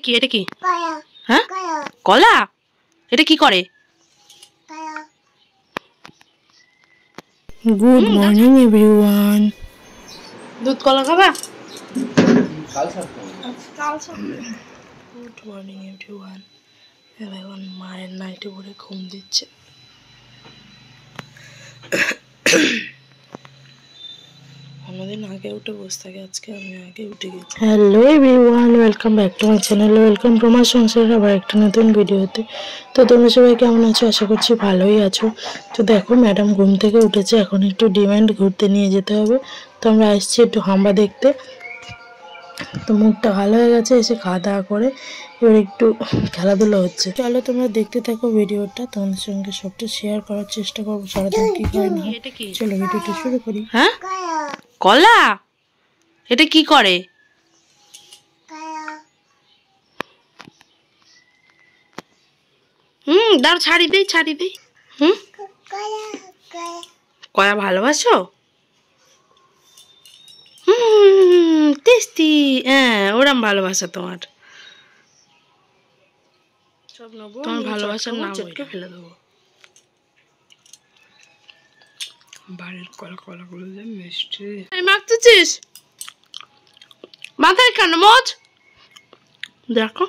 কি এটা কি? হ্যাঁ কলা। এটা কি করে? Good morning everyone. দুধ কলা খাবা? Good morning everyone. এখন মায়ের নাইটে পরে ঘুম দিচ্ছে। অন্যদিন আগে উঠে বসে থাকে, আজকে আমি আগে উঠে গেছি। Hello everyone, welcome back to my channel. Welcome to my সংসারের আবার একটা নতুন ভিডিওতে। তো তোমরা সবাই কেমন আছো? আশা করছি ভালোই আছো। তো দেখো ম্যাডাম ঘুম থেকে উঠেছে, এখন একটু ডিমান্ড ঘুরতে নিয়ে যেতে হবে। তো আমরা আসছি একটু হাম্বা দেখতে। তো মুখটা ভালো হয়ে গেছে, এসে খাওয়া দাওয়া করে এবার একটু খেলাধুলা হচ্ছে। চলো তোমরা দেখতে থাকো ভিডিওটা, তোমাদের সঙ্গে সবটা শেয়ার করার চেষ্টা করবো সারাদিন কি হয় না। চলো ভিডিওটা শুরু করি। হ্যাঁ কলা। এটা কি করে? দাঁড় ছাড়ি দেই ছাড়ি দেই। কয়া ভালোবাসো? টেস্টি। হ্যাঁ ওরম ভালোবাসা তোমার। তোমার ভালোবাসার নাম চটকে ফেলে দেবো। বাড়ির কলা কলাগুলো যে মিষ্টি। মাখতেছিস মাথায় কেন মোচ? দেখো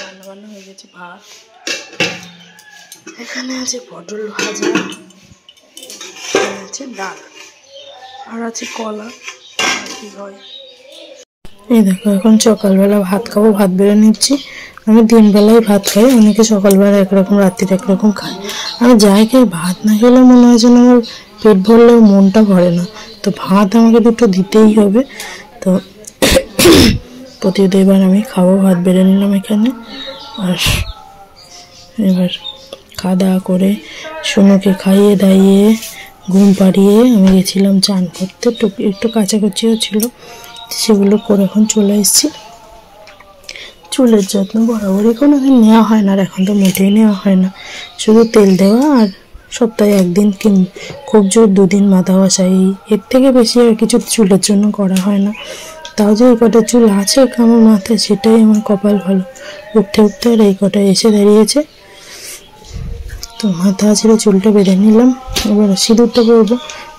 রান্না বান্না হয়ে গেছে। ভাত এখানে আছে, পটল ভাজা আছে, ডাল আর আছে কলা। কি হয় এই দেখো, এখন সকালবেলা ভাত খাবো, ভাত বেড়ে নিচ্ছি। আমি দিনবেলায় ভাত খাই, অনেকে সকালবেলা একরকম রাত্রির একরকম খাই। আমি যাই খাই, ভাত না খেলে মনে হয় যেন আমার পেট ভরলেও মনটা ভরে না। তো ভাত আমাকে দুটো দিতেই হবে। তো প্রতিবার আমি খাবো, ভাত বেড়ে নিলাম এখানে। আর এবার খাওয়া দাওয়া করে সোনুকে খাইয়ে দাইয়ে ঘুম পাড়িয়ে আমি গেছিলাম চান করতে। একটু কাচাকুচিও ছিল, সেগুলো করে এখন চলে এসেছি। চুলের যত্ন বরাবরই কোনোদিন নেওয়া হয় না, আর এখন তো মোটেই নেওয়া হয় না। শুধু তেল দেওয়া আর সপ্তাহে একদিন খুব জোর 2 দিন মাথা ঘষা, এর থেকে বেশি আর কিছু চুলের জন্য করা হয় না। তাও যে এই কটা চুল আছে আমার মাথায়, সেটাই আমার কপাল ভালো। উঠতে উঠতে আর এই কটা এসে দাঁড়িয়েছে। তো মাথা ছেড়ে চুলটা বেঁধে নিলাম। এবার সিঁদুরটা পরবো।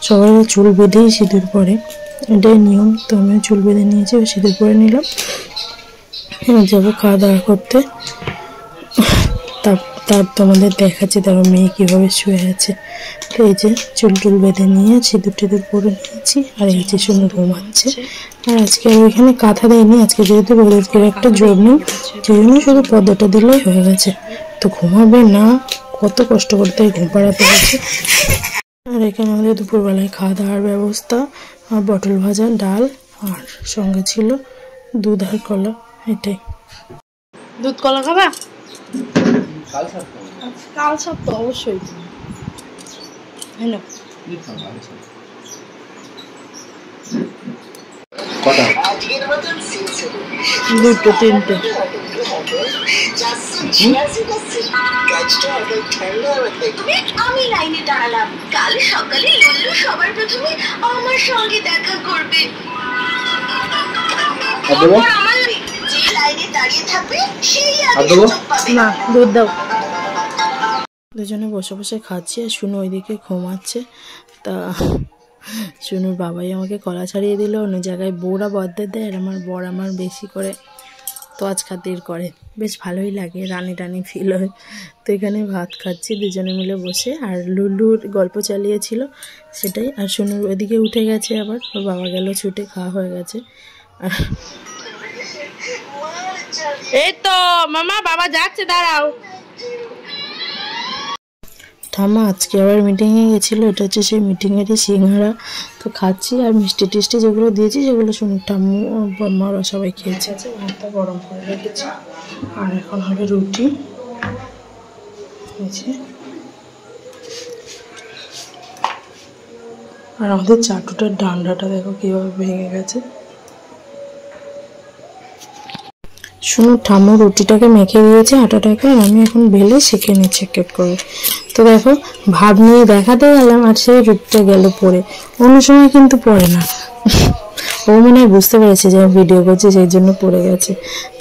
সবাই চুল বেঁধেই সিঁদুর পরে, এটাই নিয়ম। তো আমিও চুল বেঁধে নিয়েছি, সিঁদুর পরে নিলাম। এবার যাবো খাওয়া দাওয়া করতে। তার তোমাদের দেখাচ্ছে, তারপর মেয়ে কীভাবে শুয়ে আছে। তো এই যে চুল টুল বেঁধে নিয়ে সিঁদুর টিঁদুর পরে নিয়েছি। আর এই যে শুনে ঘুমাচ্ছে। আর আজকে আর ওইখানে কাঁথা দেয়নি, আজকে যেহেতু রোদের একটা জোর নেই, সেই জন্য শুধু পর্দাটা দিলেই হয়ে গেছে। তো ঘুমাবে না, কত কষ্ট করতে ঘুম পাড়াতে হচ্ছে। আর এখানে আমাদের দুপুরবেলায় খাওয়া দাওয়ার ব্যবস্থা, আর পটল ভাজা, ডাল, আর সঙ্গে ছিল দুধ আর কলা। এটাই। দুধ কলা খাবা? কাল সব তো অবশ্যই। দুটো তিনটে। আমি লাইনে দাঁড়ালাম, কাল সকালে লল্লু সবার প্রথমে আমার সঙ্গে দেখা করবে। যে লাইনে দাঁড়িয়ে থাকবে সেই আগে সুযোগ পাবে। না দুধ দাও। দুজনে বসে বসে খাচ্ছি, আর শুনু ওইদিকে ঘুমাচ্ছে। তা শুনুর বাবাই আমাকে কলা ছাড়িয়ে দিল। অন্য জায়গায় বউরা বদ্দের দেয়, আর আমার বর আমার বেশি করে তোয়াজ খাতির করে, বেশ ভালোই লাগে, রানি টানি ফিল হয়। তো এখানে ভাত খাচ্ছি দুজনে মিলে বসে, আর লুলুর গল্প চালিয়েছিল সেটাই। আর শুনুর ওইদিকে উঠে গেছে, আবার ওর বাবা গেল ছুটে, খাওয়া হয়ে গেছে। আর এই তো মামা বাবা যাচ্ছে, দাঁড়াও। ঠাম্মা আজকে আবার মিটিংয়ে গেছিলো, এটা হচ্ছে সেই মিটিংয়েরই সিঙ্গারা। তো খাচ্ছি, আর মিষ্টি টিষ্টি যেগুলো দিয়েছি সেগুলো শুনুন ঠাম্মু বম্মা ওরা সবাই খেয়েছে। ভাতটা গরম করে রেখেছি, আর এখন হবে রুটি। আর আমাদের চাটুটার ডান্ডাটা দেখো কীভাবে ভেঙে গেছে। শুনো ঠাম্মু রুটিটাকে মেখে দিয়েছে আটাটাকে, আর আমি এখন বেলে সেঁকে নিচ্ছি এক এক করে। তো দেখো ভাব নিয়ে দেখাতে গেলাম, আর সেই রুটিটা গেল পরে। অন্য সময় কিন্তু পড়ে না, ও মনে হয় বুঝতে পেরেছে যে আমি ভিডিও করছি, সেই জন্য পড়ে গেছে।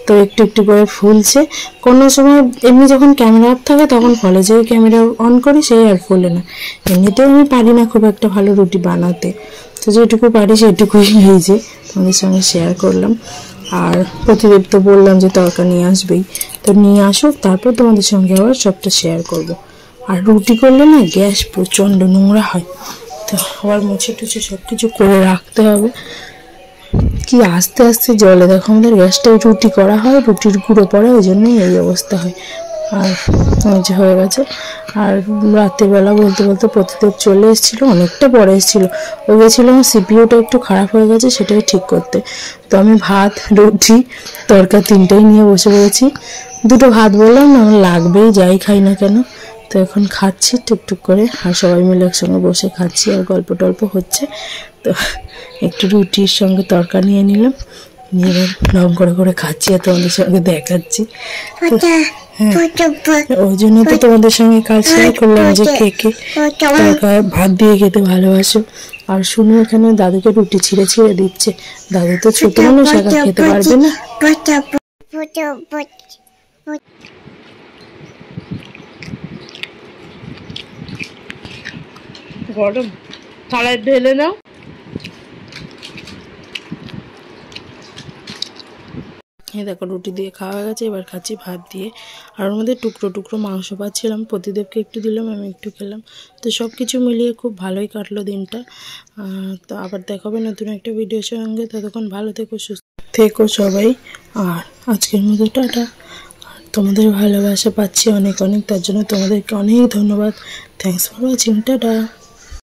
তো একটু একটু করে ফুলছে। কোনো সময় এমনি যখন ক্যামেরা অফ থাকে তখন ফলে, যে ক্যামেরা অন করি সেই আর ফোলে না। এমনিতেও আমি পারি না খুব একটা ভালো রুটি বানাতে, তো যেটুকু পারি সেটুকুই ভেজে তোমাদের সঙ্গে শেয়ার করলাম। আর প্রতিদেব তো বললাম যে তরকা নিয়ে আসবেই, তো নিয়ে আসুক, তারপর তোমাদের সঙ্গে আবার সবটা শেয়ার করব। আর রুটি করলে না গ্যাস প্রচণ্ড নোংরা হয়, তো আবার মুছে টুছে সব কিছু করে রাখতে হবে। কি আস্তে আস্তে জলে, দেখো আমাদের গ্যাসটাই রুটি করা হয়, রুটির গুঁড়ো পড়ে, ওই জন্যই এই অবস্থা হয়। আর যে হয়ে গেছে। আর রাত্রিবেলা বলতে বলতে প্রতিদেব চলে এসেছিলো, অনেকটা পরে এসেছিলো। ও গেছিলো আমার সিপিইউটা একটু খারাপ হয়ে গেছে, সেটাই ঠিক করতে। তো আমি ভাত, রুটি, তরকা তিনটেই নিয়ে বসে পড়েছি। দুটো ভাত বললাম না আমার লাগবেই, যাই খাই না কেন। তো এখন খাচ্ছি টুকটুক করে, আর সবাই মিলে একসঙ্গে বসে খাচ্ছি, আর গল্প টল্প হচ্ছে। তো একটু রুটির সঙ্গে তরকা নিয়ে নিলাম, নিয়ে এবার লং করে করে খাচ্ছি আর তোমাদের সঙ্গে দেখাচ্ছি। ওই জন্য তো তোমাদের সঙ্গে কাল শেয়ার করলাম যে কে কে তরকা ভাত দিয়ে খেতে ভালোবাসো। আর শুনো এখানে দাদুকে রুটি ছিঁড়ে ছিঁড়ে দিচ্ছে। দাদু তো ছোট মানুষ, একা খেতে পারবে না। গরম থালায় ঢেলে নাও। এই দেখো রুটি দিয়ে খাওয়া গেছে, এবার খাচ্ছি ভাত দিয়ে। আর ওর মধ্যে টুকরো টুকরো মাংস পাচ্ছিলাম, প্রতিদেবকে একটু দিলাম, আমি একটু খেলাম। তো সব কিছু মিলিয়ে খুব ভালোই কাটলো দিনটা। তো আবার দেখা হবে নতুন একটা ভিডিওর সঙ্গে, ততক্ষণ ভালো থেকো, সুস্থ থেকো সবাই। আর আজকের মতো টাটা। আর তোমাদের ভালোবাসা পাচ্ছি অনেক অনেক, তার জন্য তোমাদেরকে অনেক ধন্যবাদ। Thanks for watching, tata.